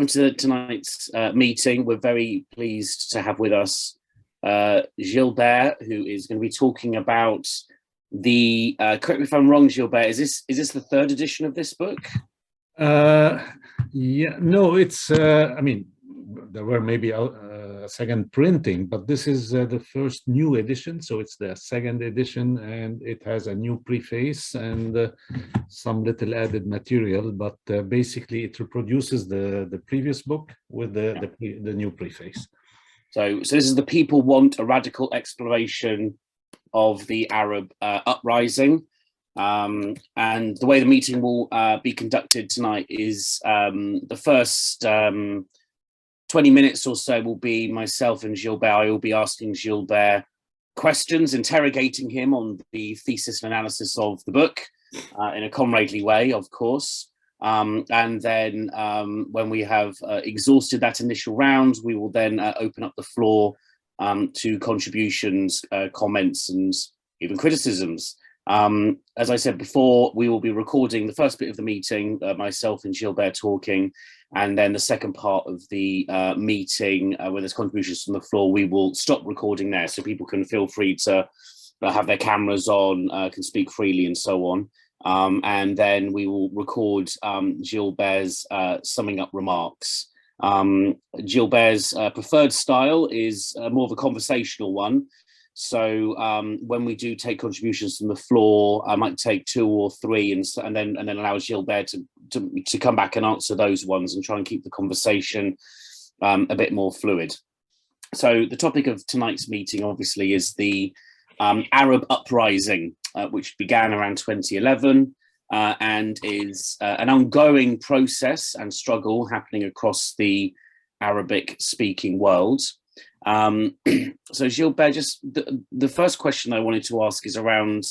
welcome to tonight's meeting. We're very pleased to have with us Gilbert, who is going to be talking about the, correct me if I'm wrong, Gilbert, is this the third edition of this book? Yeah, no, it's, I mean, there were maybe a second printing, but this is the first new edition, so it's the second edition, and it has a new preface and some little added material, but basically it reproduces the previous book with the new preface. So this is The People Want a Radical Exploration of the Arab Uprising. And the way the meeting will be conducted tonight is the first 20 minutes or so will be myself and Gilbert. I will be asking Gilbert questions, interrogating him on the thesis and analysis of the book in a comradely way, of course. And then when we have exhausted that initial round, we will then open up the floor to contributions, comments, and even criticisms. As I said before, we will be recording the first bit of the meeting, myself and Gilbert talking, and then the second part of the meeting, where there's contributions from the floor, we will stop recording there, so people can feel free to have their cameras on, can speak freely and so on. And then we will record Gilbert's summing up remarks. Gilbert's preferred style is more of a conversational one. So when we do take contributions from the floor, I might take 2 or 3 and then allow Gilbert to come back and answer those ones and try and keep the conversation a bit more fluid. So the topic of tonight's meeting obviously is the Arab uprising, which began around 2011 and is an ongoing process and struggle happening across the Arabic-speaking world. So Gilbert, just the first question I wanted to ask is around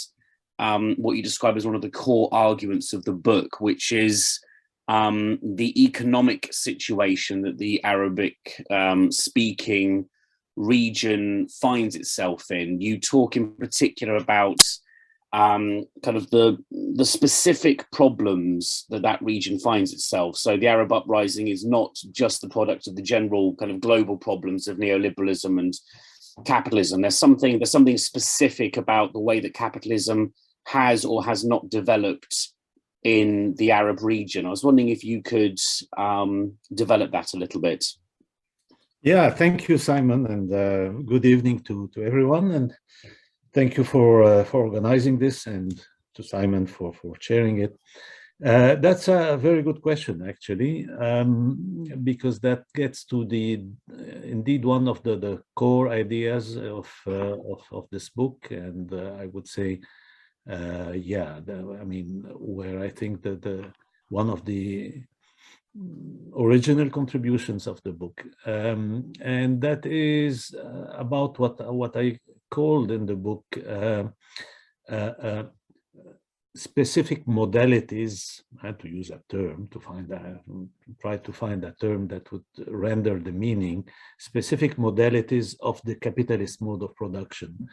what you describe as one of the core arguments of the book, which is the economic situation that the Arabic speaking region finds itself in. You talk in particular about kind of the specific problems that region finds itself. So the Arab uprising is not just the product of the general kind of global problems of neoliberalism and capitalism. There's something specific about the way that capitalism has or has not developed in the Arab region. I was wondering if you could develop that a little bit. Yeah, thank you, Simon, and good evening to everyone. And thank you for organizing this, and to Simon for chairing it. That's a very good question, actually, because that gets to indeed one of the core ideas of this book, and I would say, yeah, I mean, where I think that one of the original contributions of the book, and that is about what I called in the book specific modalities. I had to use a term to try to find a term that would render the meaning, specific modalities of the capitalist mode of production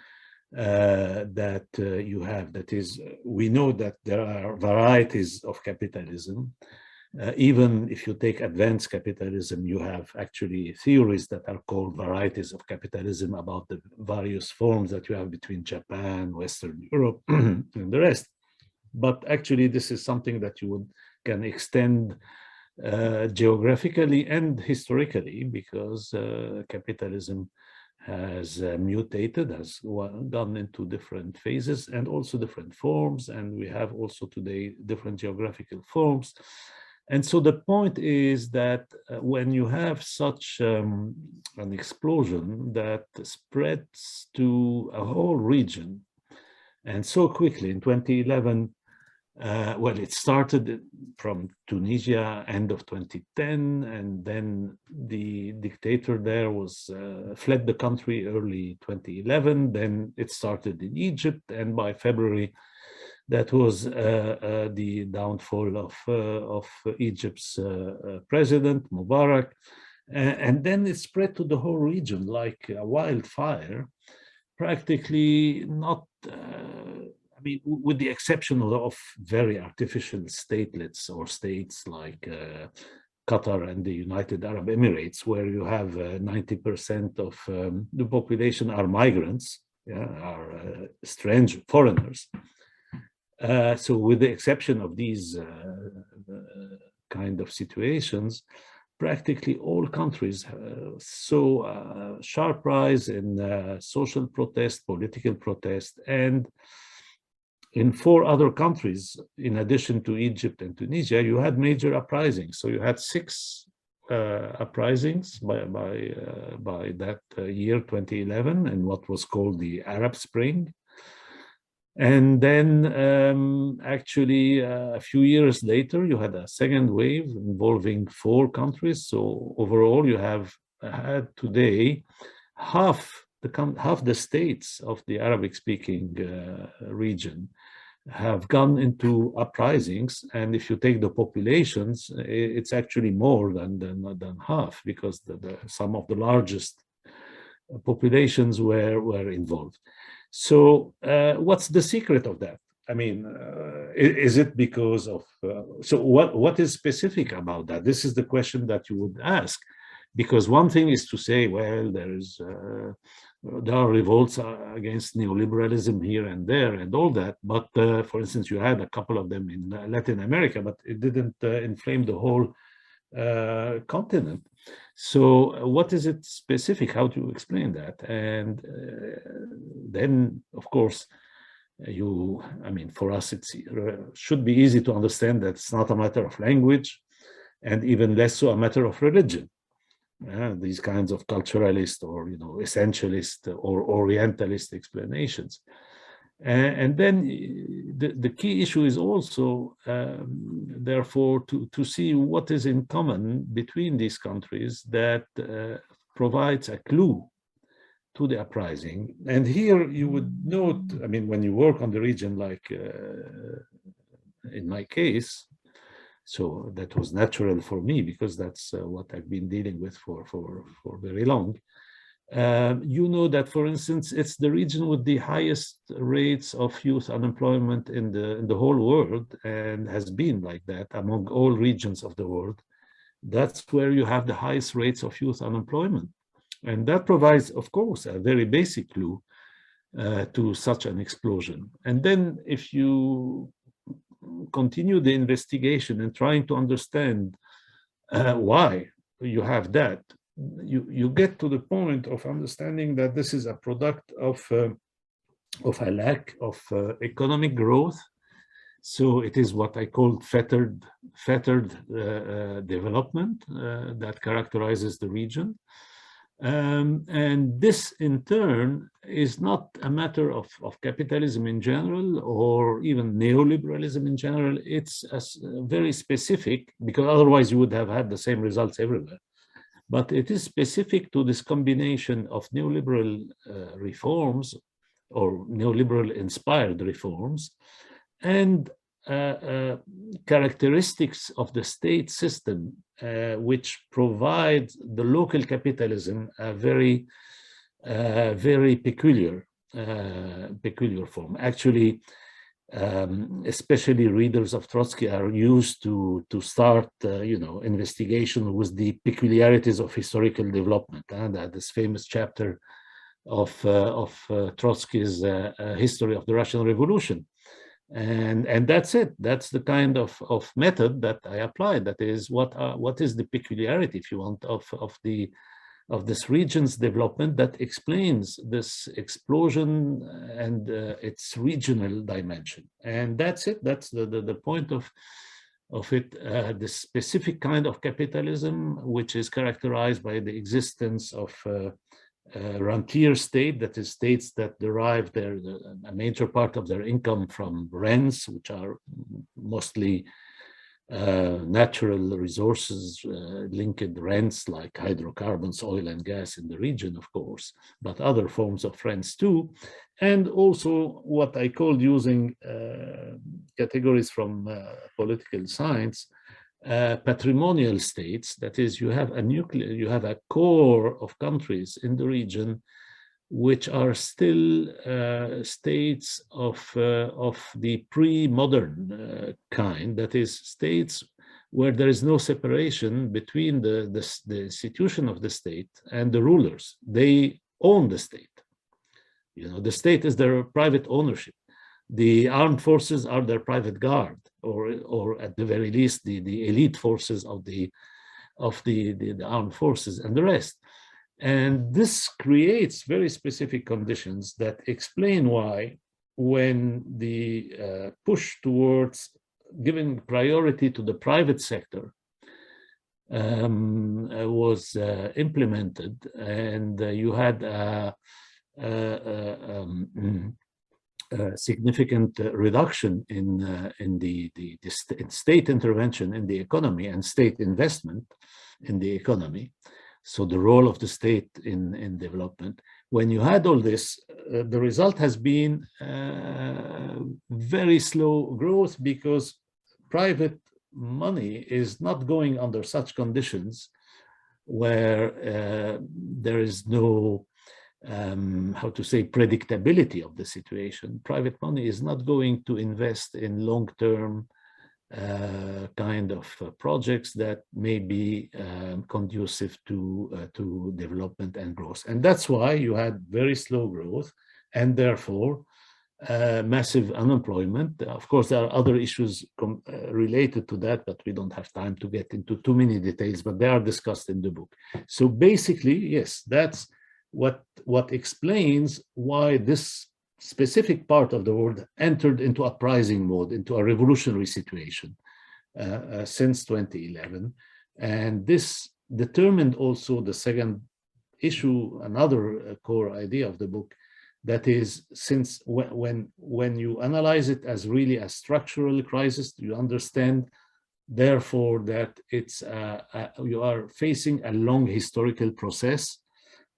that you have. That is, we know that there are varieties of capitalism. Even if you take advanced capitalism, you have actually theories that are called varieties of capitalism about the various forms that you have between Japan, Western Europe, and the rest. But actually, this is something that you can extend geographically and historically, because capitalism has mutated, has gone into different phases and also different forms, and we have also today different geographical forms. And so the point is that when you have such an explosion that spreads to a whole region, and so quickly in 2011, well, it started from Tunisia, end of 2010, and then the dictator there fled the country early 2011. Then it started in Egypt, and by February, that was the downfall of Egypt's president, Mubarak. And then it spread to the whole region like a wildfire, practically not, I mean, with the exception of very artificial statelets or states like Qatar and the United Arab Emirates, where you have 90% of the population are migrants, yeah, are strange foreigners. So with the exception of these kind of situations, practically all countries saw a sharp rise in social protest, political protest, and in 4 other countries, in addition to Egypt and Tunisia, you had major uprisings. So you had 6 uprisings by that year, 2011, in what was called the Arab Spring. And then actually a few years later, you had a second wave involving 4 countries. So overall, you have had today half the states of the Arabic-speaking region have gone into uprisings, and if you take the populations, it's actually more than half, because some of the largest populations were involved. So what's the secret of that? I mean, is it because of, so what is specific about that? This is the question that you would ask, because one thing is to say, well, there are revolts against neoliberalism here and there and all that, but for instance, you had a couple of them in Latin America, but it didn't inflame the whole continent. So what is it specific? How do you explain that? And then, of course, I mean, for us, it should be easy to understand that it's not a matter of language, and even less so a matter of religion. These kinds of culturalist or, you know, essentialist or orientalist explanations. And then the key issue is also, therefore, to see what is in common between these countries that provides a clue to the uprising. And here you would note, I mean, when you work on the region, like in my case, so that was natural for me, because that's what I've been dealing with for very long. You know that, for instance, it's the region with the highest rates of youth unemployment in the whole world, and has been like that among all regions of the world. That's where you have the highest rates of youth unemployment. And that provides, of course, a very basic clue to such an explosion. And then if you continue the investigation and trying to understand why you have that, you get to the point of understanding that this is a product of a lack of economic growth. So it is what I call fettered development that characterizes the region. And this, in turn, is not a matter of capitalism in general, or even neoliberalism in general. It's very specific, because otherwise you would have had the same results everywhere. But it is specific to this combination of neoliberal reforms, or neoliberal-inspired reforms, and characteristics of the state system, which provides the local capitalism a very peculiar form. Actually, especially readers of Trotsky are used to start, you know, investigation with the peculiarities of historical development, and this famous chapter of Trotsky's History of the Russian Revolution. And that's it. That's the kind of method that I applied. That is, what is the peculiarity, if you want, of this region's development that explains this explosion and its regional dimension. And that's it. That's the point of it. The specific kind of capitalism, which is characterized by the existence of rentier state, that is, states that derive a major part of their income from rents, which are mostly natural resources linked rents, like hydrocarbons, oil and gas in the region, of course, but other forms of rents too. And also what I called, using categories from political science, patrimonial states. That is, you have a core of countries in the region which are still states of the pre-modern kind, that is, states where there is no separation between the institution of the state and the rulers. They own the state. You know, the state is their private ownership. The armed forces are their private guard, or at the very least, the elite forces of the armed forces and the rest. And this creates very specific conditions that explain why, when the push towards giving priority to the private sector was implemented, and you had a significant reduction in the state intervention in the economy and state investment in the economy. So the role of the state in development. When you had all this, the result has been very slow growth, because private money is not going under such conditions where there is no how to say, predictability of the situation. Private money is not going to invest in long-term kind of projects that may be conducive to development and growth. And that's why you had very slow growth, and therefore massive unemployment. Of course, there are other issues related to that, but we don't have time to get into too many details, but they are discussed in the book. So basically, yes, that's what explains why this specific part of the world entered into uprising mode, into a revolutionary situation since 2011. And this determined also the second issue, another core idea of the book, that is, since when you analyze it as really a structural crisis, you understand, therefore, that it's you are facing a long historical process.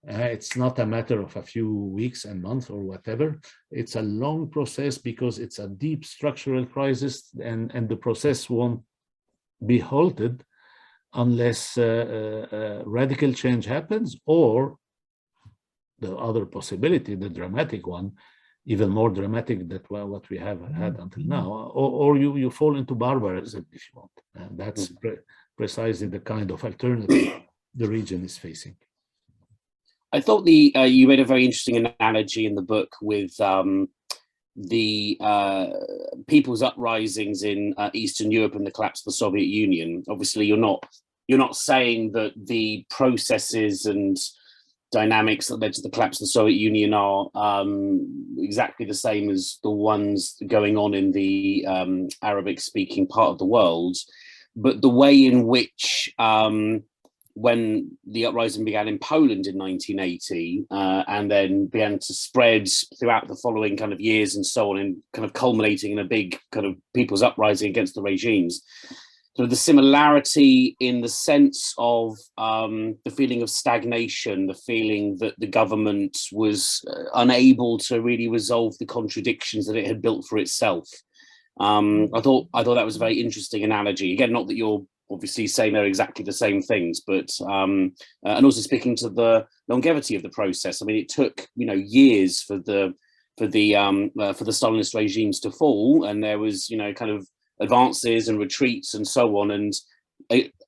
It's not a matter of a few weeks and months or whatever. It's a long process because it's a deep structural crisis, and the process won't be halted unless radical change happens, or the other possibility, the dramatic one, even more dramatic than what we have had until now, or you fall into barbarism, if you want. And that's precisely the kind of alternative the region is facing. I thought you made a very interesting analogy in the book with the people's uprisings in Eastern Europe and the collapse of the Soviet Union. Obviously, you're not saying that the processes and dynamics that led to the collapse of the Soviet Union are exactly the same as the ones going on in the Arabic-speaking part of the world, but the way in which when the uprising began in Poland in 1980 and then began to spread throughout the following kind of years and so on, and kind of culminating in a big kind of people's uprising against the regimes. So the similarity in the sense of the feeling of stagnation, the feeling that the government was unable to really resolve the contradictions that it had built for itself. I thought that was a very interesting analogy. Again, not that you're obviously saying they're exactly the same things, but and also speaking to the longevity of the process. I mean, it took years for the Stalinist regimes to fall, and there was kind of advances and retreats and so on. And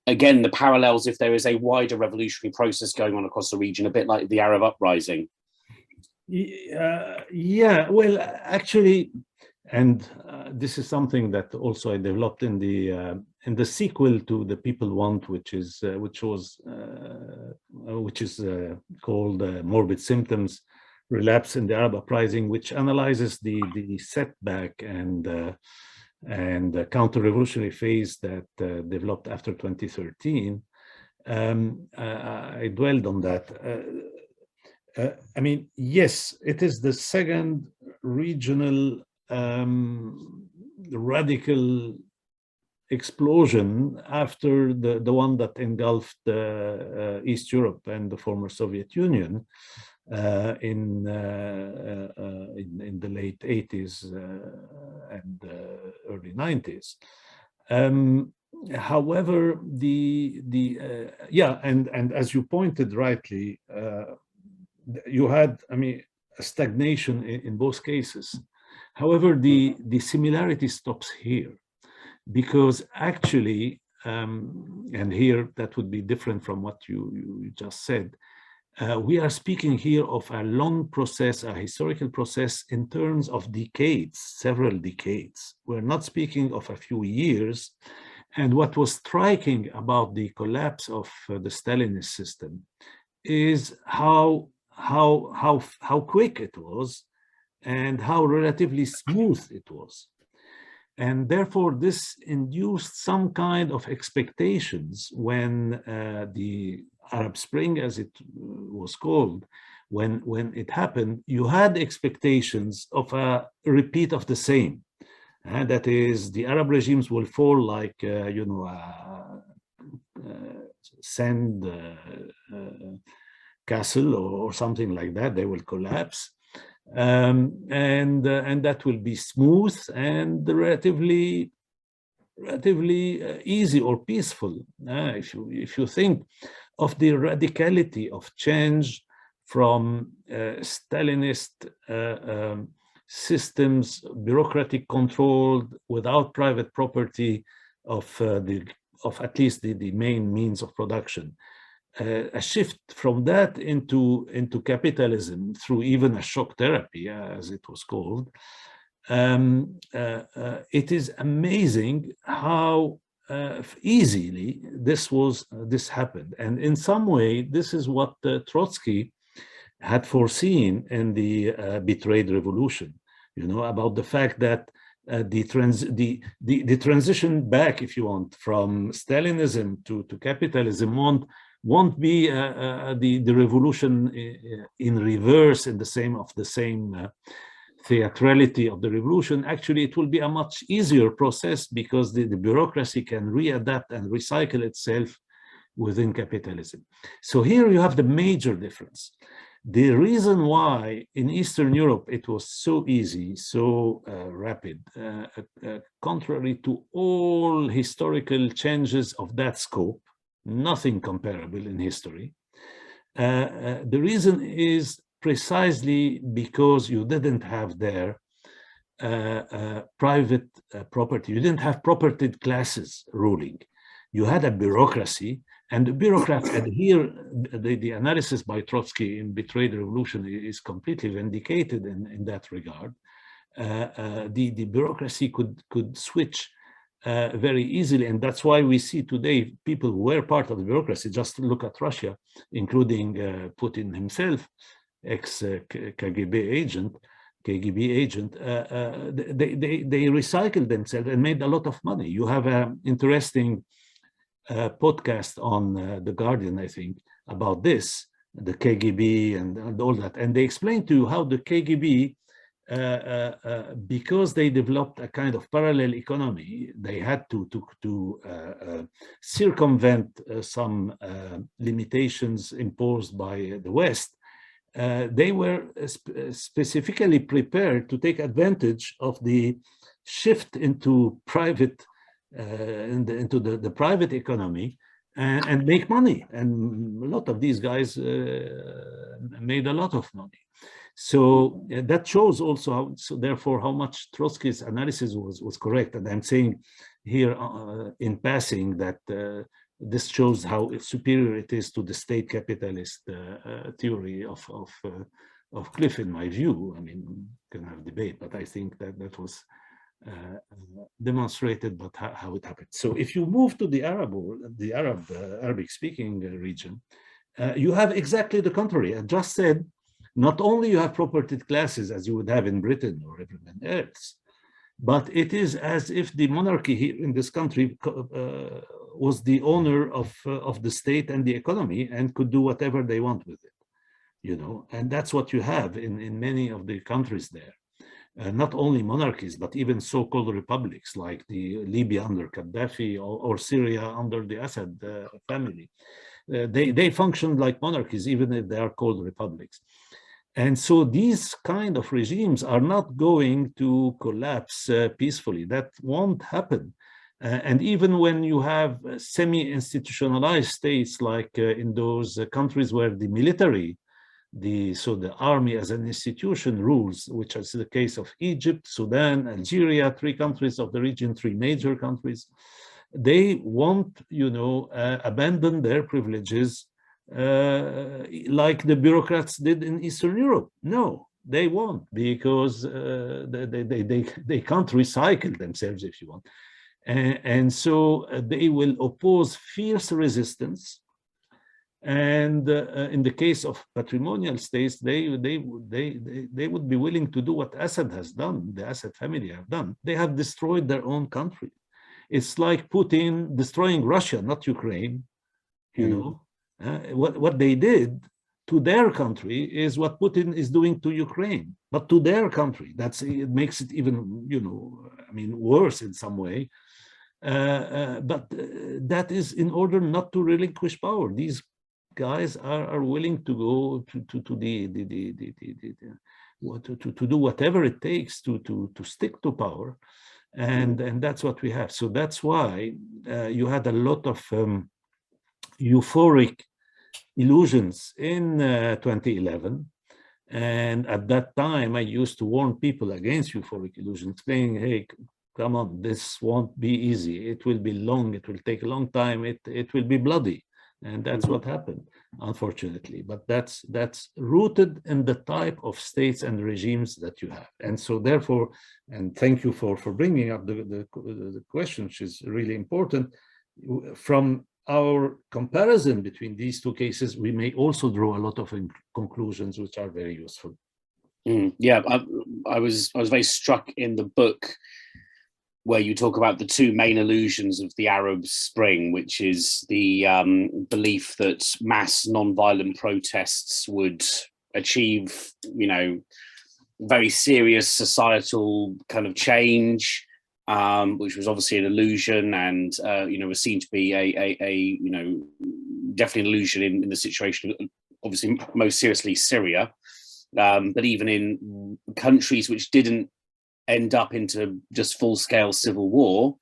again, the parallels, if there is a wider revolutionary process going on across the region, a bit like the Arab uprising. Yeah, well, actually, and this is something that also I developed in the sequel to The People Want, which is called Morbid Symptoms: Relapse in the Arab Uprising, which analyzes the setback and the counter-revolutionary phase that developed after 2013. I dwelled on that. I mean, yes, it is the second regional radical explosion after the one that engulfed East Europe and the former Soviet Union in the late 80s and early 90s. However, and as you pointed rightly, you had, I mean, a stagnation in both cases. However, the similarity stops here, because actually and here that would be different from what you just said, we are speaking here of a long process, a historical process in terms of decades, several decades. We're not speaking of a few years. And what was striking about the collapse of the Stalinist system is how quick it was and how relatively smooth it was. And therefore, this induced some kind of expectations when the Arab Spring, as it was called, when it happened, you had expectations of a repeat of the same. And that is, the Arab regimes will fall like, sand castle or something like that. They will collapse. And that will be smooth and relatively easy or peaceful. If you think of the radicality of change from Stalinist systems, bureaucratic controlled, without private property of at least the main means of production. A shift from that into capitalism through even a shock therapy, as it was called. It is amazing how easily this happened, and in some way, this is what Trotsky had foreseen in the betrayed revolution. About the fact that the transition back, if you want, from Stalinism to capitalism won't be the revolution in reverse in the same theatrality of the revolution. Actually, it will be a much easier process because the bureaucracy can readapt and recycle itself within capitalism. So here you have the major difference. The reason why in Eastern Europe it was so easy, so rapid, contrary to all historical changes of that scope, nothing comparable in history. The reason is precisely because you didn't have there private property. You didn't have propertied classes ruling. You had a bureaucracy, and the bureaucrats, and here the analysis by Trotsky in Betrayed Revolution is completely vindicated in that regard. The bureaucracy could switch very easily, and that's why we see today people who were part of the bureaucracy. Just look at Russia, including Putin himself, ex-KGB agent, they recycled themselves and made a lot of money. You have an interesting podcast on The Guardian, I think, about this, the KGB and all that. And they explain to you how the KGB, because they developed a kind of parallel economy, they had to circumvent some limitations imposed by the West. They were specifically prepared to take advantage of the shift into private, into the private economy and make money. And a lot of these guys made a lot of money. So that shows also therefore how much Trotsky's analysis was correct. And I'm saying here in passing that this shows how superior it is to the state capitalist theory of Cliff, in my view. I mean, we can have debate, but I think that was demonstrated, but how it happened. So if you move to the Arabic-speaking region, you have exactly the contrary. I just said, not only you have propertied classes as you would have in Britain or everyone else, but it is as if the monarchy here in this country was the owner of the state and the economy and could do whatever they want with it, and that's what you have in many of the countries there. Not only monarchies, but even so-called republics like the Libya under Gaddafi or Syria under the Assad family. They function like monarchies, even if they are called republics. And so these kind of regimes are not going to collapse peacefully. That won't happen. And even when you have semi-institutionalized states like in those countries where the military, the army as an institution rules, which is the case of Egypt, Sudan, Algeria, 3 countries of the region, 3 major countries. they won't, abandon their privileges like the bureaucrats did in Eastern Europe. No, they won't, because they can't recycle themselves, if you want. And so they will oppose fierce resistance. And in the case of patrimonial states, they would be willing to do what Assad has done, the Assad family have done. They have destroyed their own country. It's like Putin destroying Russia, not Ukraine. What they did to their country is what Putin is doing to Ukraine, but to their country. It makes it even, worse in some way. But that is in order not to relinquish power. These guys are willing to go to do whatever it takes to stick to power, and that's what we have. So that's why you had a lot of euphoric illusions in 2011. And at that time, I used to warn people against euphoric illusions, saying, hey, come on, this won't be easy. It will be long. It will take a long time. It will be bloody. And that's what happened, unfortunately. But that's rooted in the type of states and regimes that you have. And so therefore, and thank you for bringing up the question, which is really important. From our comparison between these two cases, we may also draw a lot of conclusions which are very useful. Yeah, I was very struck in the book where you talk about the two main illusions of the Arab Spring, which is the belief that mass non-violent protests would achieve, very serious societal kind of change, which was obviously an illusion, and was seen to be a definitely an illusion in the situation, obviously most seriously Syria, but even in countries which didn't end up into just full-scale civil war,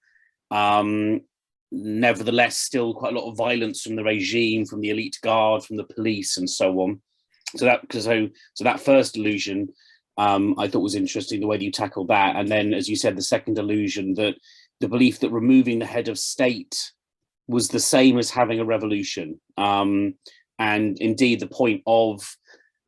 nevertheless still quite a lot of violence from the regime, from the elite guard, from the police, and so on. So that first illusion I thought was interesting, the way that you tackled that. And then, as you said, the second illusion, that the belief that removing the head of state was the same as having a revolution, and indeed the point of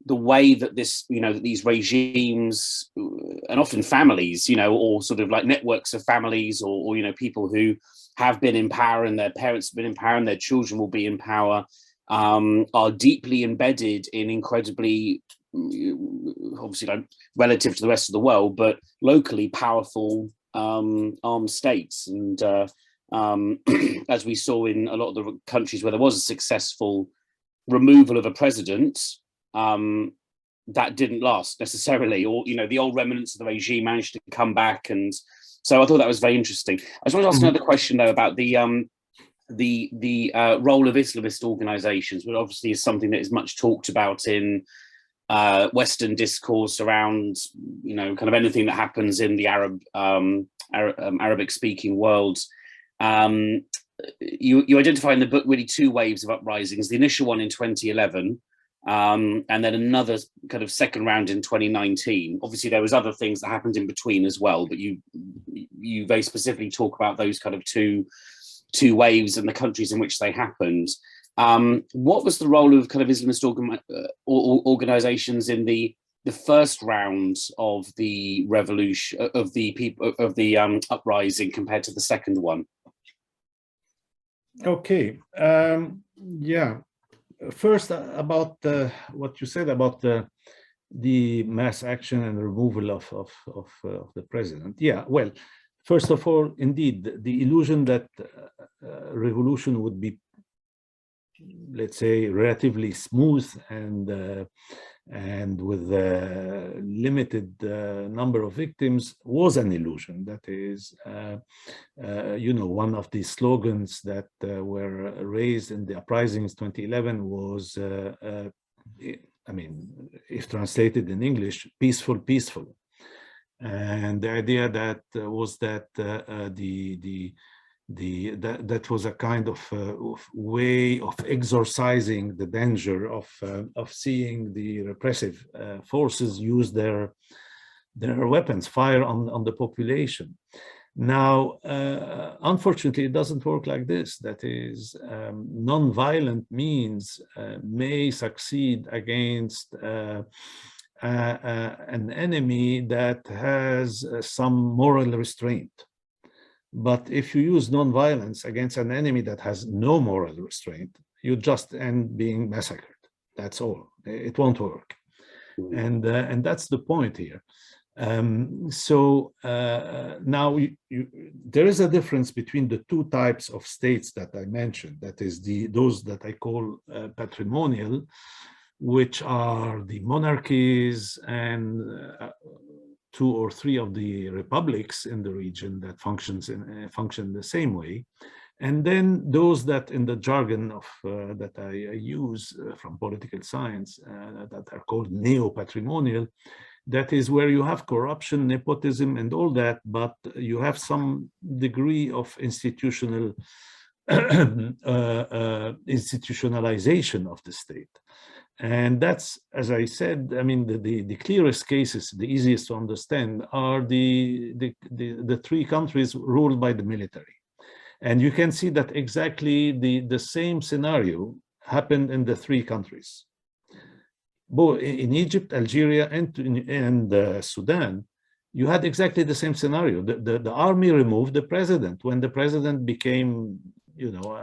the way that that these regimes, and often families, or sort of like networks of families, or people who have been in power and their parents have been in power and their children will be in power, are deeply embedded in incredibly, obviously like relative to the rest of the world, but locally powerful armed states. And as we saw in a lot of the countries where there was a successful removal of a president, that didn't last necessarily, or the old remnants of the regime managed to come back. And so I thought that was very interesting. I just want to ask another question though about the role of Islamist organizations, which obviously is something that is much talked about in Western discourse around kind of anything that happens in the Arabic speaking world. You identify in the book really two waves of uprisings: the initial one in 2011, and then another kind of second round in 2019. Obviously there was other things that happened in between as well, but you very specifically talk about those kind of two waves and the countries in which they happened. What was the role of kind of Islamist organizations in the first round of the revolution, of the uprising, compared to the second one? Okay. Yeah. First, about what you said about the mass action and removal of the president. Yeah. Well, first of all, indeed, the illusion that revolution would be, let's say, relatively smooth and with a limited number of victims was an illusion. That is, one of the slogans that were raised in the uprisings 2011 was, if translated in English, peaceful, peaceful. And the idea that was that that was a kind of way of exorcising the danger of seeing the repressive forces use their weapons, fire on the population. Now, unfortunately, it doesn't work like this. That is, non-violent means may succeed against an enemy that has some moral restraint. But if you use non-violence against an enemy that has no moral restraint, you just end being massacred. That's all. It won't work. And that's the point here. Now there is a difference between the two types of states that I mentioned. That is those that I call patrimonial, which are the monarchies and two or three of the republics in the region that function the same way. And then those that, in the jargon of that I use from political science, that are called neo-patrimonial, that is where you have corruption, nepotism, and all that, but you have some degree of institutional institutionalization of the state. And that's, as I said, I mean, the clearest cases, the easiest to understand, are the three countries ruled by the military. And you can see that exactly the same scenario happened in the three countries. Both in Egypt, Algeria, and Sudan, you had exactly the same scenario. The army removed the president. When the president became, you know,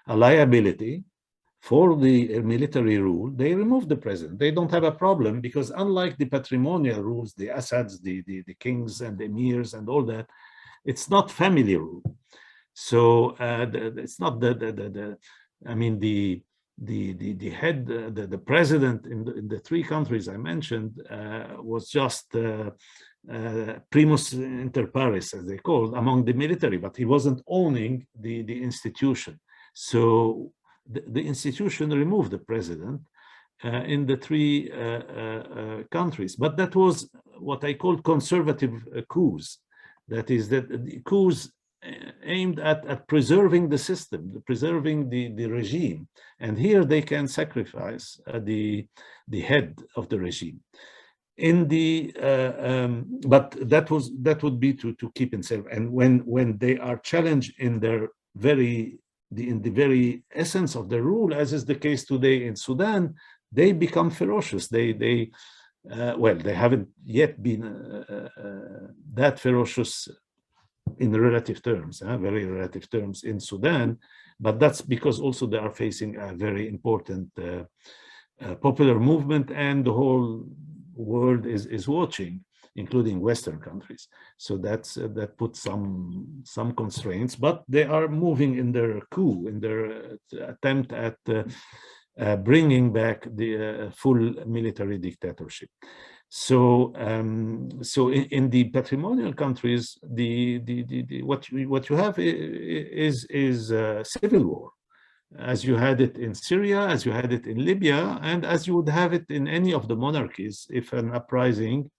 a liability for the military rule, they removed the president. They don't have a problem because, unlike the patrimonial rules, the Assads, the kings and the emirs and all that, it's not family rule. So it's not I mean, the head, the president in the three countries I mentioned was just primus inter pares, as they called, among the military, but he wasn't owning the institution. So the institution removed the president in the three countries. But that was what I call conservative coups. That is, that the coups aimed at preserving the system, preserving the regime. And here they can sacrifice the head of the regime. In the but that would be to keep in safe. And when they are challenged in their in the very essence of the rule, as is the case today in Sudan, they become ferocious. Well, they haven't yet been that ferocious in relative terms, very relative terms in Sudan, but that's because also they are facing a very important popular movement, and the whole world is watching, including Western countries. So that puts some constraints, but they are moving in their coup, in their attempt at bringing back the full military dictatorship. So, in the patrimonial countries, what you have is civil war, as you had it in Syria, as you had it in Libya, and as you would have it in any of the monarchies if an uprising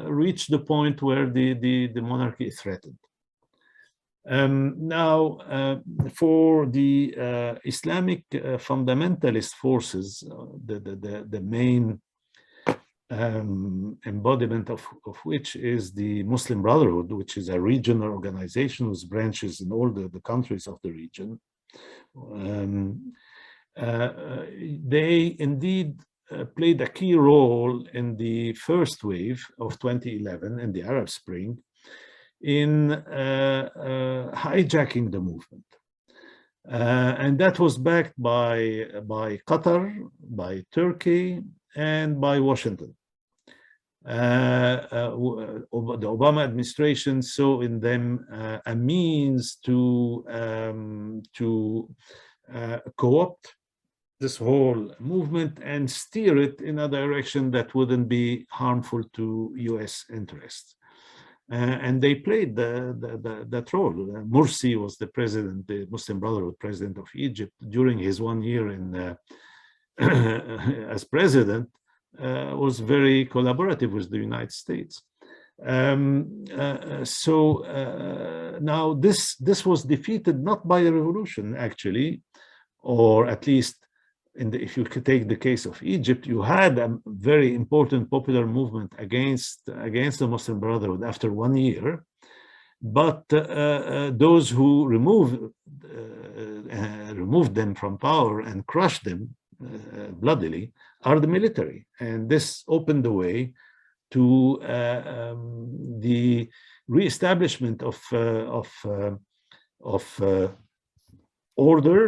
reached the point where the monarchy is threatened. Now, for the Islamic fundamentalist forces, the main embodiment of which is the Muslim Brotherhood, which is a regional organization with branches in all the countries of the region. They indeed played a key role in the first wave of 2011 in the Arab Spring in hijacking the movement. And that was backed by Qatar, by Turkey, and by Washington. The Obama administration saw in them a means to co-opt this whole movement and steer it in a direction that wouldn't be harmful to US interests. And they played that role. Morsi was the president, the Muslim Brotherhood president of Egypt. During his 1 year in as president, was very collaborative with the United States. Now this was defeated not by a revolution, actually, or at least if you could take the case of Egypt, you had a very important popular movement against the Muslim Brotherhood after 1 year. But those who removed them from power and crushed them bloodily are the military. And this opened the way to the reestablishment of order,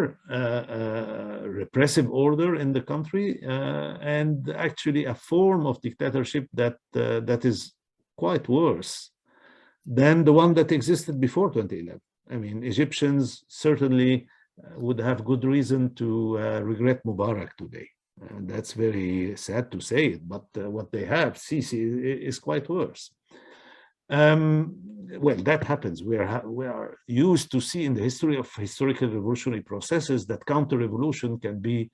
repressive order in the country, and actually a form of dictatorship that is quite worse than the one that existed before 2011. I mean, Egyptians certainly would have good reason to regret Mubarak today. That's very sad to say it, but what they have, Sisi, is quite worse. Well, that happens. We are used to see in the history of historical revolutionary processes that counter-revolution can be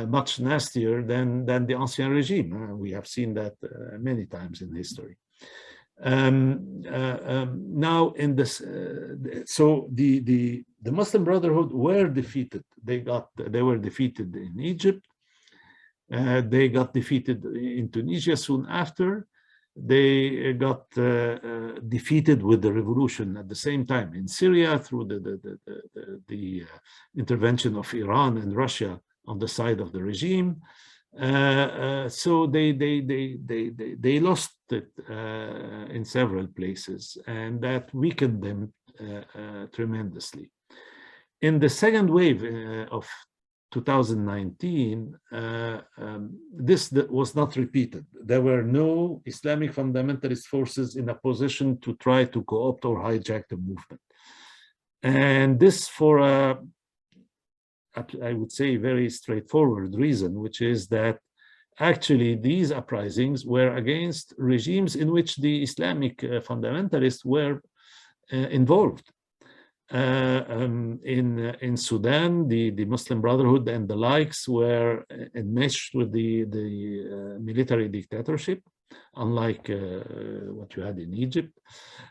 much nastier than the Ancien regime. We have seen that many times in history. Now, in this, so the Muslim Brotherhood were defeated. They were defeated in Egypt. They got defeated in Tunisia soon after. They got defeated with the revolution at the same time in Syria through the intervention of Iran and Russia on the side of the regime. So they lost it in several places, and that weakened them tremendously. In the second wave of 2019, this was not repeated. There were no Islamic fundamentalist forces in a position to try to co-opt or hijack the movement. And this for I would say, very straightforward reason, which is that actually these uprisings were against regimes in which the Islamic fundamentalists were involved. In Sudan, the Muslim Brotherhood and the likes were enmeshed with the military dictatorship, unlike what you had in Egypt.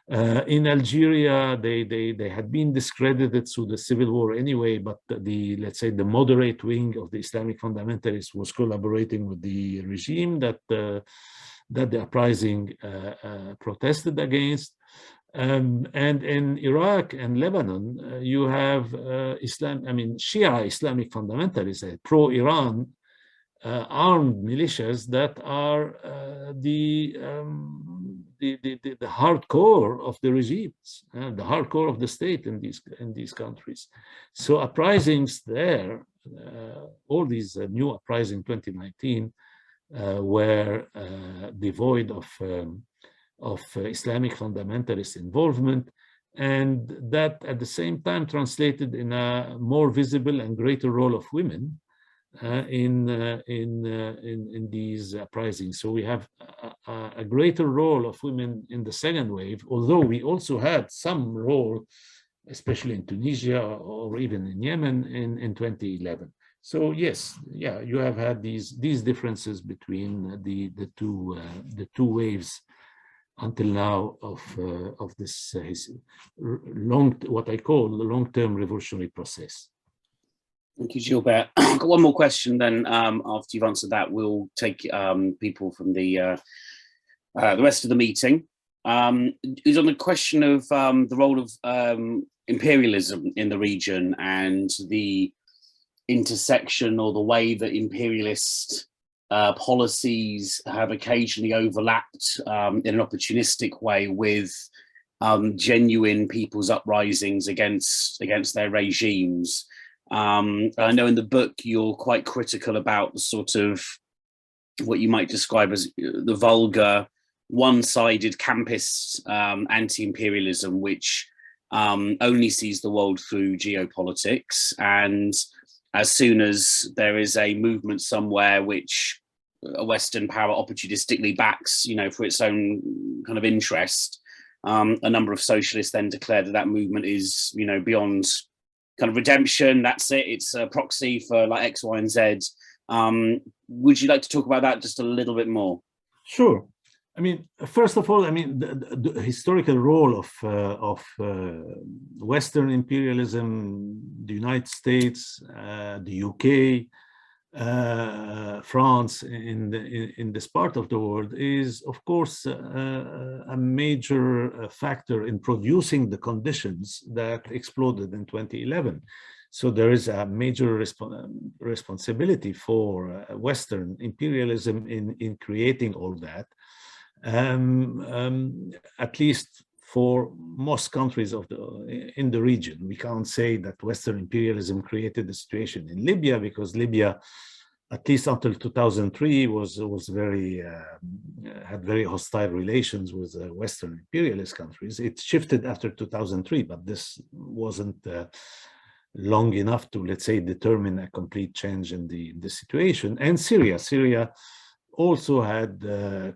In Algeria, they had been discredited through the civil war anyway, but let's say the moderate wing of the Islamic fundamentalists was collaborating with the regime that the uprising protested against. And in Iraq and Lebanon, you have Shia Islamic fundamentalists, pro-Iran armed militias that are the hardcore of the regimes, the hardcore of the state in these countries. So uprisings there, all these new uprisings 2019 were devoid of Islamic fundamentalist involvement, and that at the same time translated in a more visible and greater role of women in these uprisings. So we have a greater role of women in the second wave, although we also had some role, especially in Tunisia or even in Yemen in 2011. So yes, yeah, you have had these differences between the two waves until now of this what I call the long-term revolutionary process. Thank you, Gilbert. I've got one more question. Then, after you've answered that, we'll take people from the rest of the meeting. It's on the question of the role of imperialism in the region and the intersection or the way that imperialist policies have occasionally overlapped in an opportunistic way with genuine people's uprisings against their regimes. I know in the book you're quite critical about the sort of what you might describe as the vulgar, one-sided campist anti-imperialism, which only sees the world through geopolitics. And as soon as there is a movement somewhere which a Western power opportunistically backs, for its own kind of interest, a number of socialists then declare that movement is, beyond kind of redemption. That's it. It's a proxy for like X, Y, and Z. Would you like to talk about that just a little bit more? Sure. I mean, first of all, I mean, the historical role of Western imperialism, the United States, the UK, France in this part of the world is, of course, a major factor in producing the conditions that exploded in 2011. So there is a major responsibility for Western imperialism in creating all that, at least for most countries in the region. We can't say that Western imperialism created the situation in Libya, because Libya, at least until 2003, was very had very hostile relations with Western imperialist countries. It shifted after 2003, but this wasn't long enough to, let's say, determine a complete change in the situation. And Syria also had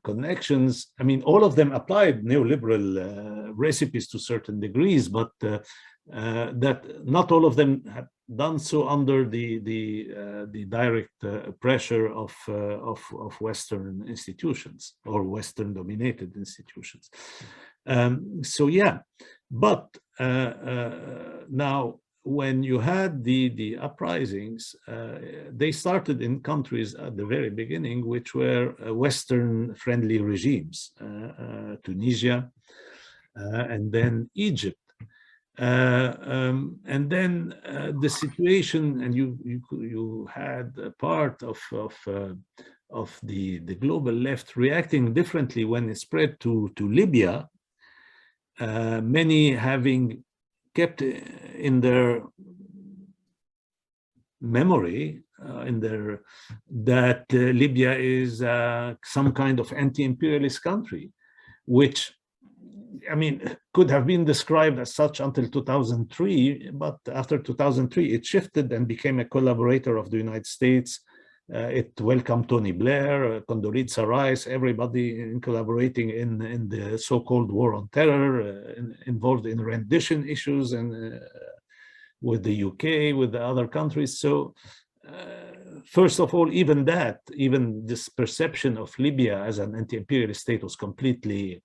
connections. I mean, all of them applied neoliberal recipes to certain degrees, but that not all of them had done so under the direct pressure of Western institutions or Western-dominated institutions. So yeah, but now, when you had the uprisings, they started in countries at the very beginning, which were Western-friendly regimes, Tunisia, and then Egypt. And then the situation, and you had a part of the global left reacting differently when it spread to Libya, many having kept in their memory, that Libya is some kind of anti-imperialist country, which, I mean, could have been described as such until 2003, but after 2003, it shifted and became a collaborator of the United States. It welcomed Tony Blair, Condoleezza Rice, everybody in collaborating in the so-called war on terror, involved in rendition issues and with the UK, with the other countries. So first of all, even this perception of Libya as an anti-imperialist state was completely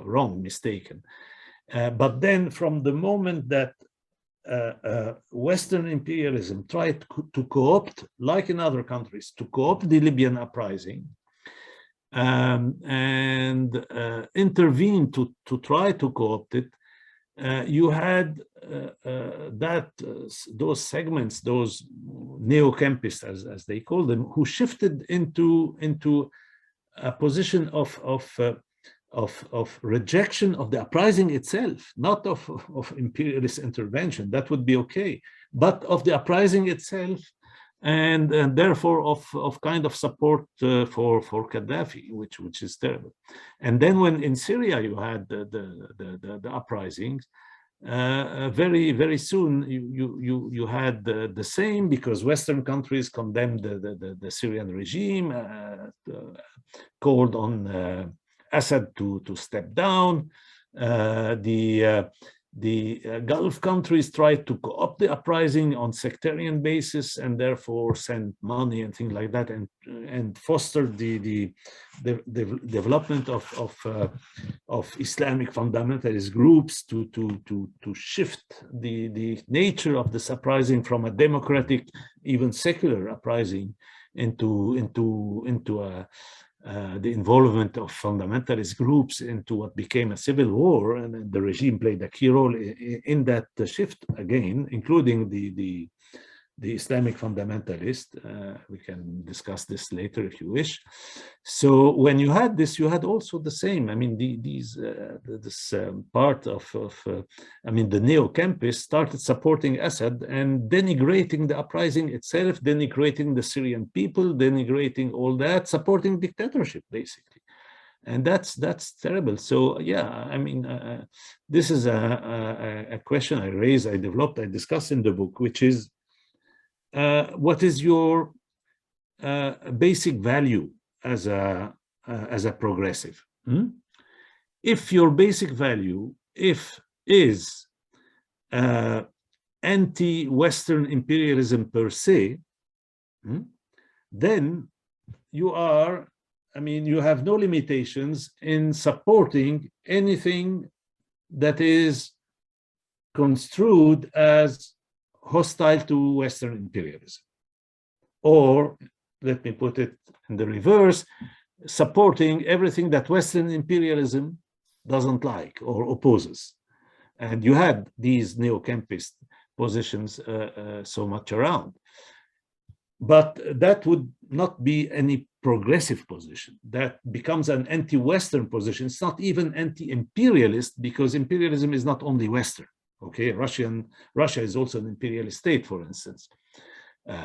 wrong, mistaken. But then from the moment that Western imperialism tried to co-opt, like in other countries, to co-opt the Libyan uprising and intervene to try to co-opt it, you had those segments, those neo-campists, as they call them, who shifted into a position of rejection of the uprising itself, not of imperialist intervention. That would be okay, but of the uprising itself, and therefore of kind of support for Gaddafi, which is terrible. And then when in Syria you had the uprisings, very soon you had the same, because Western countries condemned the Syrian regime, called on Assad to step down. The Gulf countries tried to co-opt the uprising on sectarian basis and therefore send money and things like that, and fostered the development of Islamic fundamentalist groups to shift the nature of this uprising from a democratic, even secular uprising into the involvement of fundamentalist groups into what became a civil war, and the regime played a key role in that shift again, including the Islamic fundamentalist. We can discuss this later if you wish. So when you had this, you had also the same. I mean, this part of I mean, the neo-campists started supporting Assad and denigrating the uprising itself, denigrating the Syrian people, denigrating all that, supporting dictatorship, basically. And that's terrible. So yeah, I mean, this is a question I raised, I developed, I discussed in the book, which is, what is your basic value as a progressive? If your basic value is anti-Western imperialism per se, then you are, I mean, you have no limitations in supporting anything that is construed as hostile to Western imperialism. or let me put it in the reverse, supporting everything that Western imperialism doesn't like or opposes. And you had these neo-campist positions so much around. But that would not be any progressive position. That becomes an anti-Western position. It's not even anti-imperialist, because imperialism is not only Western. Okay, Russia is also an imperialist state, for instance.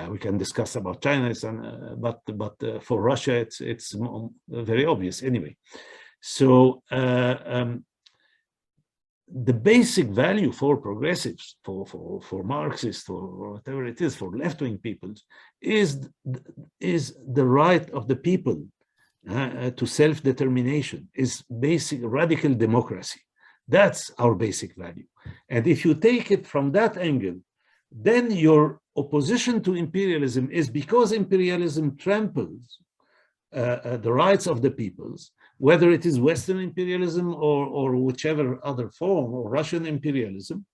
We can discuss about China, but for Russia, it's very obvious anyway. So the basic value for progressives, for Marxists, or whatever it is, for left-wing peoples, is the right of the people to self-determination, is basic radical democracy. That's our basic value. And if you take it from that angle, then your opposition to imperialism is because imperialism tramples the rights of the peoples, whether it is Western imperialism or whichever other form, or Russian imperialism.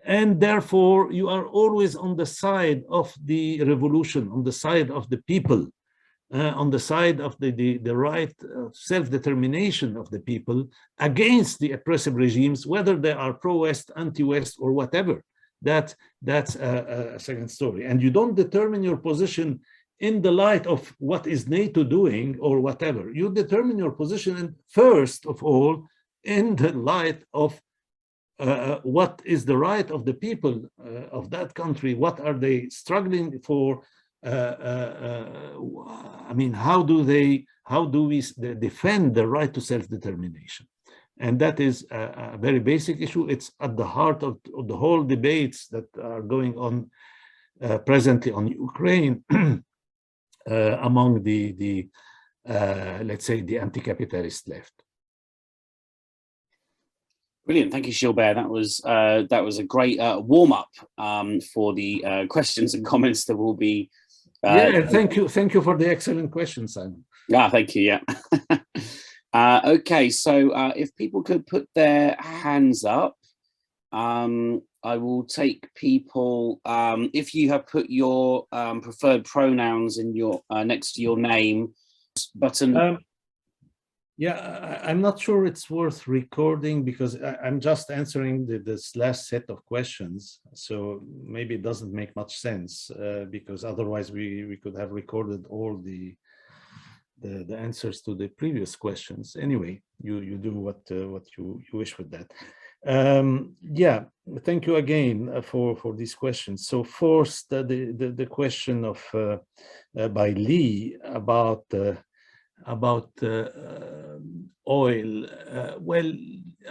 And therefore, you are always on the side of the revolution, on the side of the people, on the side of the right of self-determination of the people against the oppressive regimes, whether they are pro-West, anti-West, or whatever. That's a second story. And you don't determine your position in the light of what is NATO doing or whatever. You determine your position, first of all, in the light of what is the right of the people of that country. What are they struggling for? I mean, how do we defend the right to self-determination? And that is a very basic issue. It's at the heart of the whole debates that are going on presently on Ukraine among the let's say, the anti-capitalist left. Brilliant, thank you, Gilbert. That was a great warm-up for the questions and comments that will be. Yeah, thank you for the excellent questions, Simon. Yeah, thank you. Yeah. Okay, so if people could put their hands up, I will take people. If you have put your preferred pronouns in your next to your name button. Yeah, I'm not sure it's worth recording, because I'm just answering this last set of questions. So maybe it doesn't make much sense, because otherwise we could have recorded all the answers to the previous questions. Anyway, you do what you wish with that. Yeah, thank you again for these questions. So first, the question of by Lee about oil. Well,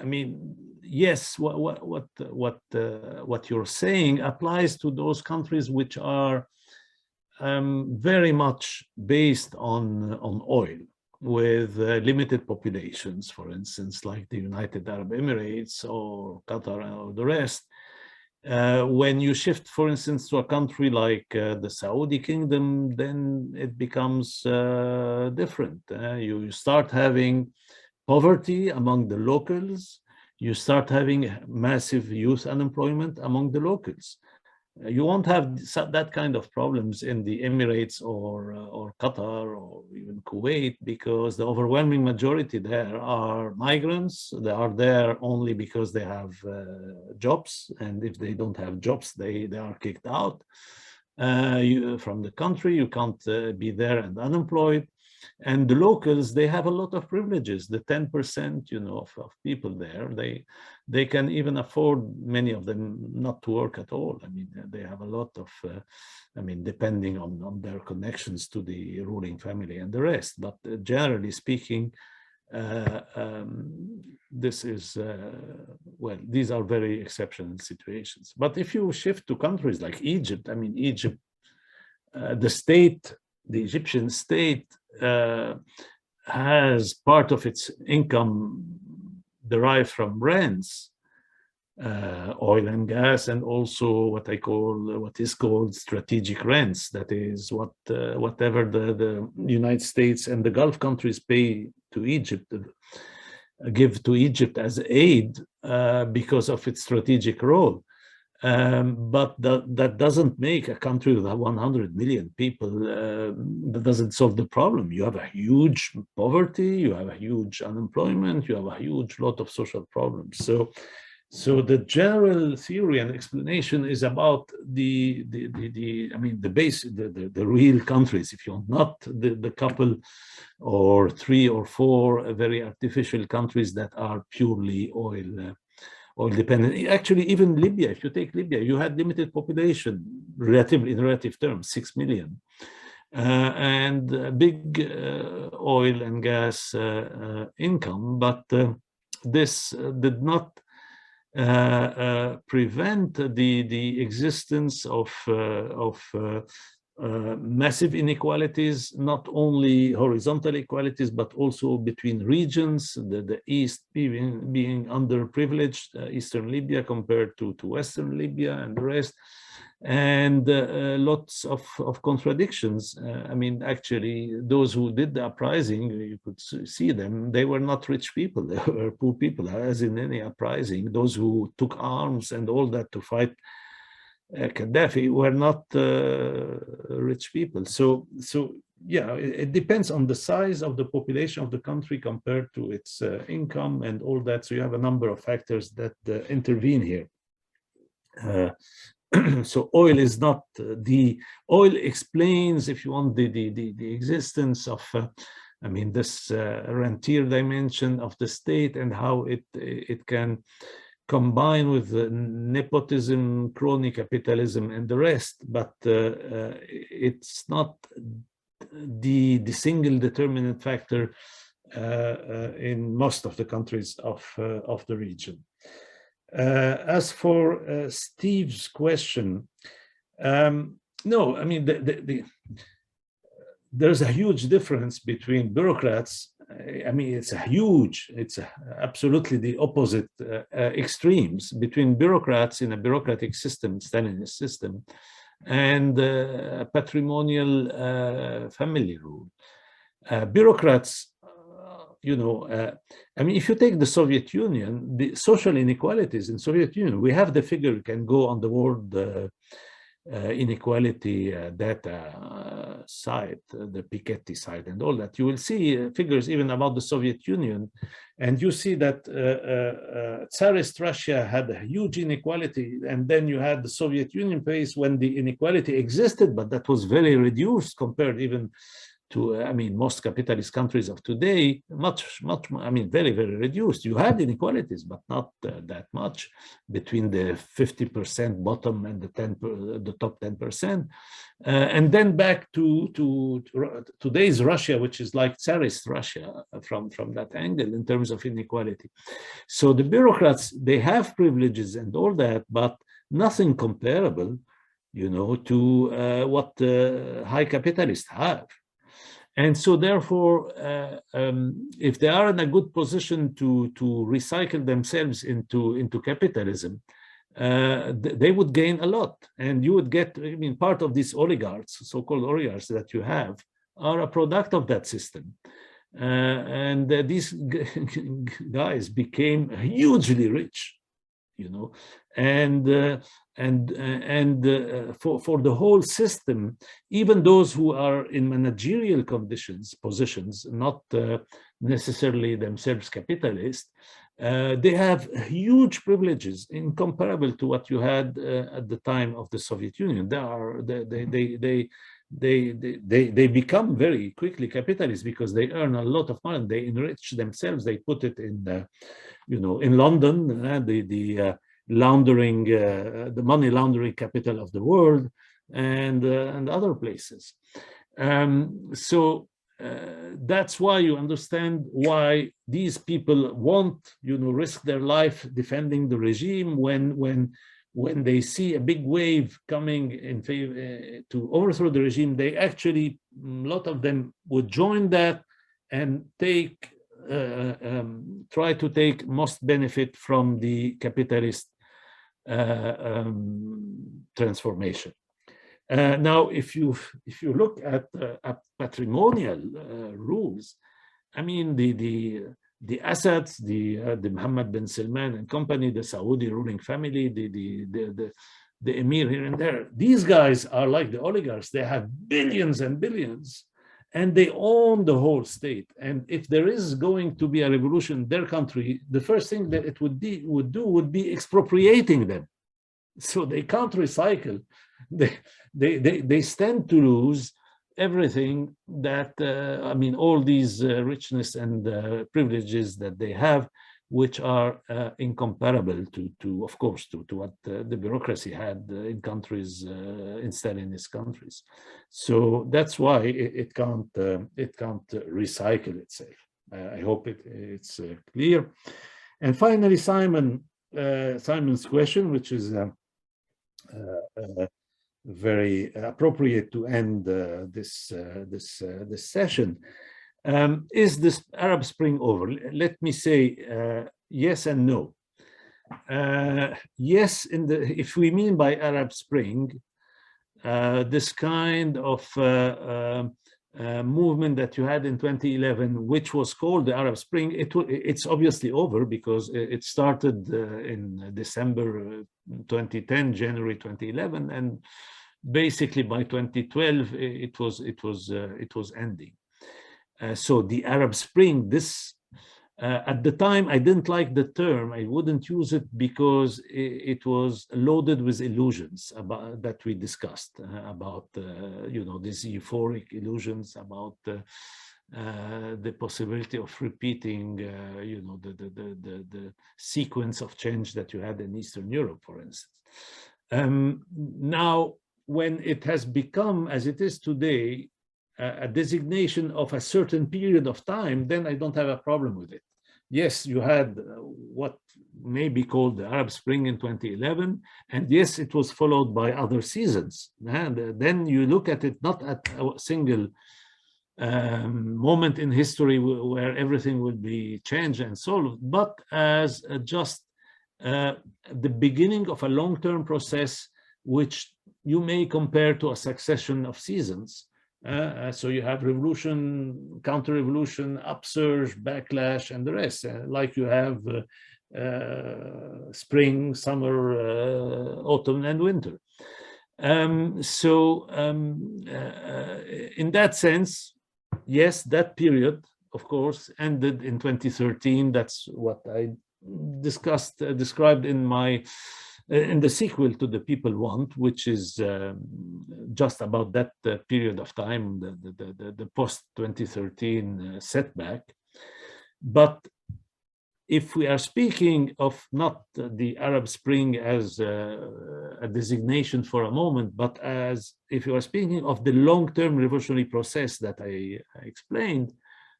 I mean, yes, what you're saying applies to those countries which are very much based on oil, with limited populations, for instance, like the United Arab Emirates or Qatar or the rest. When you shift, for instance, to a country like the Saudi Kingdom, then it becomes different. You start having poverty among the locals. You start having massive youth unemployment among the locals. You won't have that kind of problems in the Emirates or Qatar or even Kuwait, because the overwhelming majority there are migrants. They are there only because they have jobs, and if they don't have jobs, they are kicked out from the country. You can't be there and unemployed. And the locals, they have a lot of privileges. The 10%, you know, of people there, they can even afford, many of them, not to work at all. I mean, they have a lot of, I mean, depending on their connections to the ruling family and the rest. But generally speaking, this is, well, these are very exceptional situations. But if you shift to countries like Egypt, I mean, Egypt, the Egyptian state has part of its income derived from rents, oil and gas, and also what is called strategic rents. That is whatever the United States and the Gulf countries pay to Egypt, give to Egypt as aid because of its strategic role. But that doesn't make a country with 100 million people, that doesn't solve the problem. You have a huge poverty, you have a huge unemployment, you have a huge lot of social problems. So the general theory and explanation is about the real countries, if you want, not the couple or 3 or 4 very artificial countries that are purely oil dependent. Actually, even Libya, if you take Libya, you had limited population, in relative terms, 6 million, and a big oil and gas income, but this did not prevent the existence of massive inequalities, not only horizontal inequalities, but also between regions, the East being underprivileged, Eastern Libya compared to Western Libya and the rest, and lots of contradictions. I mean, actually, those who did the uprising, you could see them, they were not rich people, they were poor people, as in any uprising. Those who took arms and all that to fight Gaddafi were not rich people. So yeah, it depends on the size of the population of the country compared to its income and all that. So you have a number of factors that intervene here. So oil is not oil explains, if you want, the existence of I mean, this rentier dimension of the state and how it can combine with nepotism, crony capitalism, and the rest, but it's not the single determinant factor in most of the countries of the region. As for Steve's question, no, I mean, there's a huge difference between bureaucrats. I mean, it's absolutely the opposite extremes between bureaucrats in a bureaucratic system, Stalinist system, and patrimonial family rule. Bureaucrats, you know, I mean, if you take the Soviet Union, the social inequalities in Soviet Union, we have the figure, you can go on the world inequality data site, the Piketty site and all that, you will see figures even about the Soviet Union, and you see that Tsarist Russia had a huge inequality, and then you had the Soviet Union phase when the inequality existed, but that was very reduced compared even to, I mean, most capitalist countries of today, much, I mean, very, very reduced. You had inequalities, but not that much between the 50% bottom and the top 10%. And then back to today's Russia, which is like Tsarist Russia from that angle in terms of inequality. So the bureaucrats, they have privileges and all that, but nothing comparable, you know, to what high capitalists have. And so therefore, if they are in a good position to recycle themselves into capitalism, they would gain a lot. And you would get, I mean, part of these oligarchs, so-called oligarchs that you have, are a product of that system. And these guys became hugely rich, you know, and for the whole system, even those who are in managerial positions, not necessarily themselves capitalist, they have huge privileges incomparable to what you had at the time of the Soviet Union. They become very quickly capitalists because they earn a lot of money. They enrich themselves. They put it in, you know, in London, the laundering, the money laundering capital of the world, and other places. So that's why you understand why these people won't, you know, risk their life defending the regime when they see a big wave coming in favor to overthrow the regime. They actually, a lot of them would join that and take try to take most benefit from the capitalist transformation. Now, if you look at patrimonial rules, I mean, the Assads, the Mohammed bin Salman and company, the Saudi ruling family, the emir here and there. These guys are like the oligarchs. They have billions and billions, and they own the whole state. And if there is going to be a revolution in their country, the first thing that it would be expropriating them. So they can't recycle. They stand to lose everything that, I mean, all these richness and privileges that they have, which are incomparable to of course, to what the bureaucracy had in countries, in Stalinist countries. So that's why it can't recycle itself. I hope it's clear. And finally, Simon's question, which is very appropriate to end this session. Is this Arab Spring over? Let me say yes and no. Yes, if we mean by Arab Spring, this kind of movement that you had in 2011, which was called the Arab Spring, it's obviously over because it started in December 2010, January 2011, and basically by 2012 it was ending. So the Arab Spring, this at the time I didn't like the term. I wouldn't use it because it was loaded with illusions about that we discussed about you know, these euphoric illusions about the possibility of repeating you know, the sequence of change that you had in Eastern Europe, for instance. Now, when it has become as it is today, a designation of a certain period of time, then I don't have a problem with it. Yes, you had what may be called the Arab Spring in 2011, and yes, it was followed by other seasons. And then you look at it not at a single moment in history where everything will be changed and solved, but as just the beginning of a long-term process, which you may compare to a succession of seasons. So you have revolution, counter-revolution, upsurge, backlash, and the rest, like you have spring, summer, autumn, and winter. In that sense, yes, that period, of course, ended in 2013. That's what I described in my in the sequel to The People Want, which is just about that period of time, the post-2013 setback. But if we are speaking of not the Arab Spring as a designation for a moment, but as if you are speaking of the long-term revolutionary process that I explained,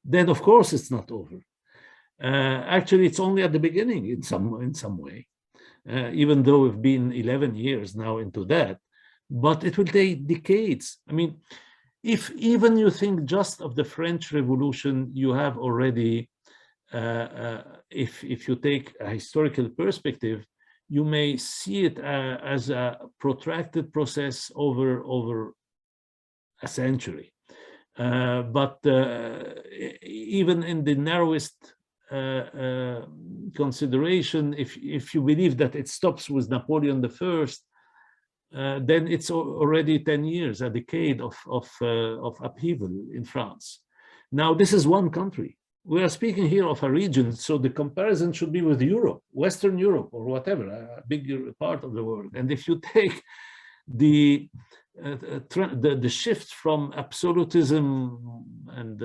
then of course it's not over. Actually, it's only at the beginning in some way. Even though we've been 11 years now into that, but it will take decades. I mean, if even you think just of the French Revolution, you have already, if you take a historical perspective, you may see it as a protracted process over a century. But even in the narrowest consideration, if you believe that it stops with Napoleon I, then it's already 10 years, a decade of upheaval in France. Now, this is one country. We are speaking here of a region, so the comparison should be with Europe, Western Europe, or whatever, a bigger part of the world. And if you take the shift from absolutism and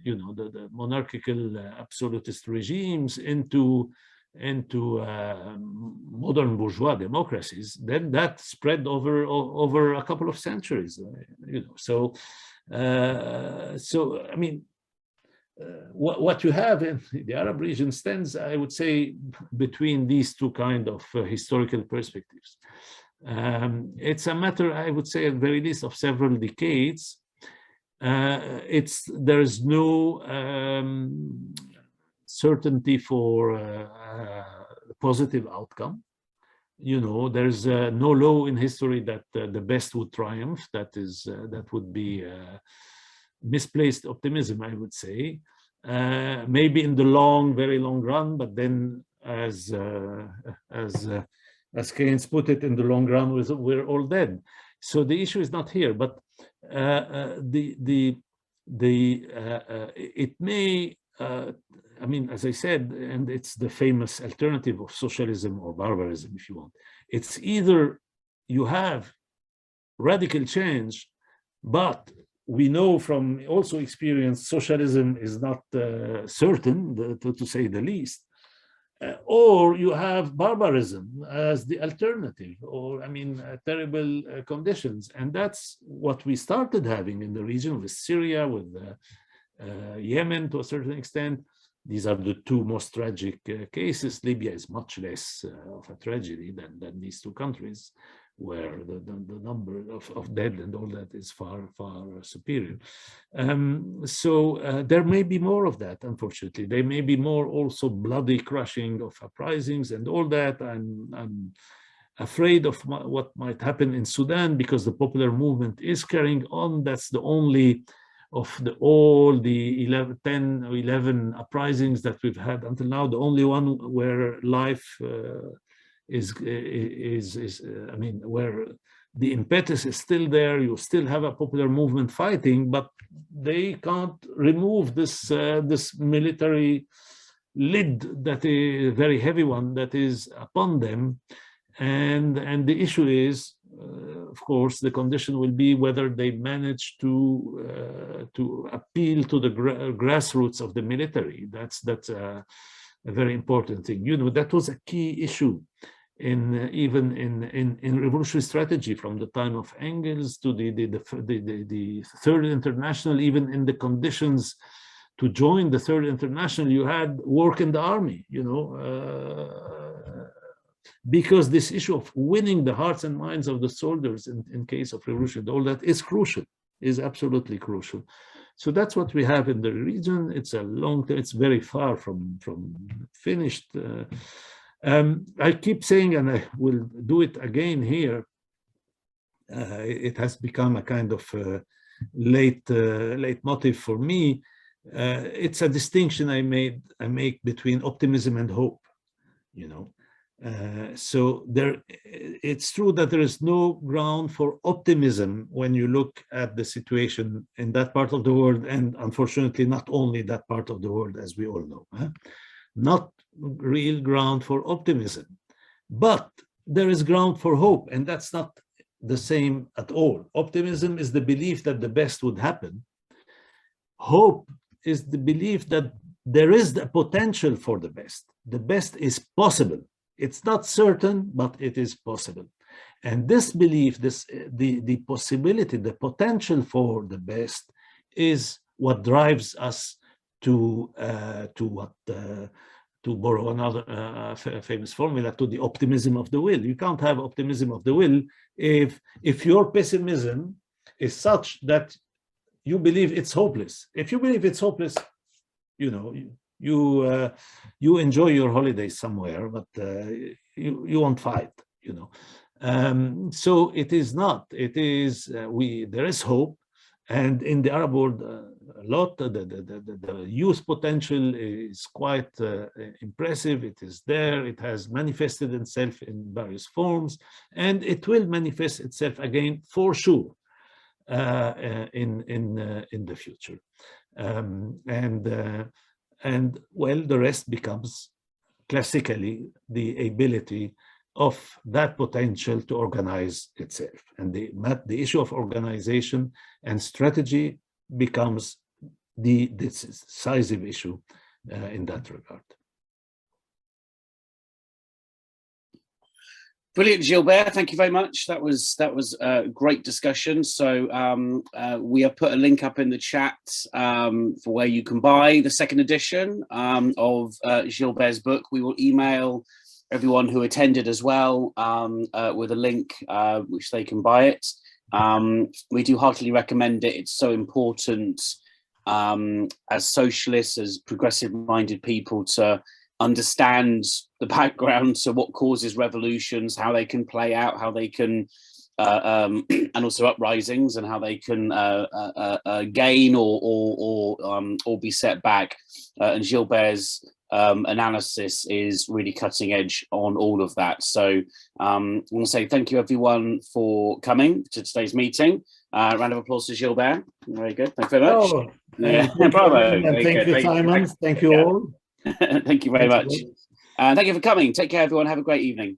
you know, the monarchical absolutist regimes into modern bourgeois democracies, then that spread over a couple of centuries. You know, so I mean, what you have in the Arab region stands, I would say, between these two kind of historical perspectives. It's a matter, I would say, at the very least, of several decades. There is no certainty for a positive outcome. You know, there's no law in history that the best would triumph. That would be misplaced optimism, I would say. maybe in the very long run, but then as Keynes put it, in the long run, we're all dead. So the issue is not here, but it may, I mean, as I said, and it's the famous alternative of socialism or barbarism, if you want. It's either you have radical change, but we know from also experience, socialism is not certain, to say the least. Or you have barbarism as the alternative, or I mean, terrible conditions. And that's what we started having in the region with Syria, with Yemen to a certain extent. These are the two most tragic cases. Libya is much less of a tragedy than these two countries, where the number of dead and all that is far, far superior. So there may be more of that, unfortunately. There may be more also bloody crushing of uprisings and all that. I'm afraid of what might happen in Sudan, because the popular movement is carrying on. That's the only of all the 10 or 11 uprisings that we've had until now, the only one where life I mean, where the impetus is still there. You still have a popular movement fighting, but they can't remove this military lid, that is a very heavy one, that is upon them. And the issue is, of course, the condition will be whether they manage to appeal to the grassroots of the military. That's a very important thing. You know, that was a key issue even in revolutionary strategy from the time of Engels to the Third International. Even in the conditions to join the Third International, you had work in the army, you know, because this issue of winning the hearts and minds of the soldiers in case of revolution, all that is crucial, is absolutely crucial. So that's what we have in the region. It's a long term, it's very far from finished. I keep saying, and I will do it again here, it has become a kind of leitmotif for me. It's a distinction I make between optimism and hope, you know. So it's true that there is no ground for optimism when you look at the situation in that part of the world, and unfortunately not only that part of the world, as we all know. Not real ground for optimism, but there is ground for hope, and that's not the same at all. Optimism is the belief that the best would happen. Hope is the belief that there is the potential for the best. The best is possible. It's not certain, but it is possible. And this belief, the possibility, the potential for the best, is what drives us to borrow another famous formula, to the optimism of the will. You can't have optimism of the will if your pessimism is such that you believe it's hopeless. If you believe it's hopeless, you know, you enjoy your holidays somewhere, but you won't fight, you know. So it is not. It is there is hope, and in the Arab world, a lot. The youth potential is quite impressive. It is there. It has manifested itself in various forms, and it will manifest itself again for sure in the future. And well, the rest becomes classically the ability of that potential to organize itself. And the issue of organization and strategy becomes the decisive issue in that regard. Brilliant, Gilbert. Thank you very much. That was a great discussion. So we have put a link up in the chat for where you can buy the second edition of Gilbert's book. We will email everyone who attended as well with a link which they can buy it. We do heartily recommend it. It's so important as socialists, as progressive-minded people, to understand the background, so what causes revolutions, how they can play out, how they can and also uprisings and how they can gain or be set back. And Gilbert's analysis is really cutting edge on all of that. So I want to say thank you everyone for coming to today's meeting. Round of applause to Gilbert. Very good. Thank you very much. Oh, Bravo. and thank you, Simon. Thank you all. Thank you very much. And thank you for coming. Take care, everyone. Have a great evening.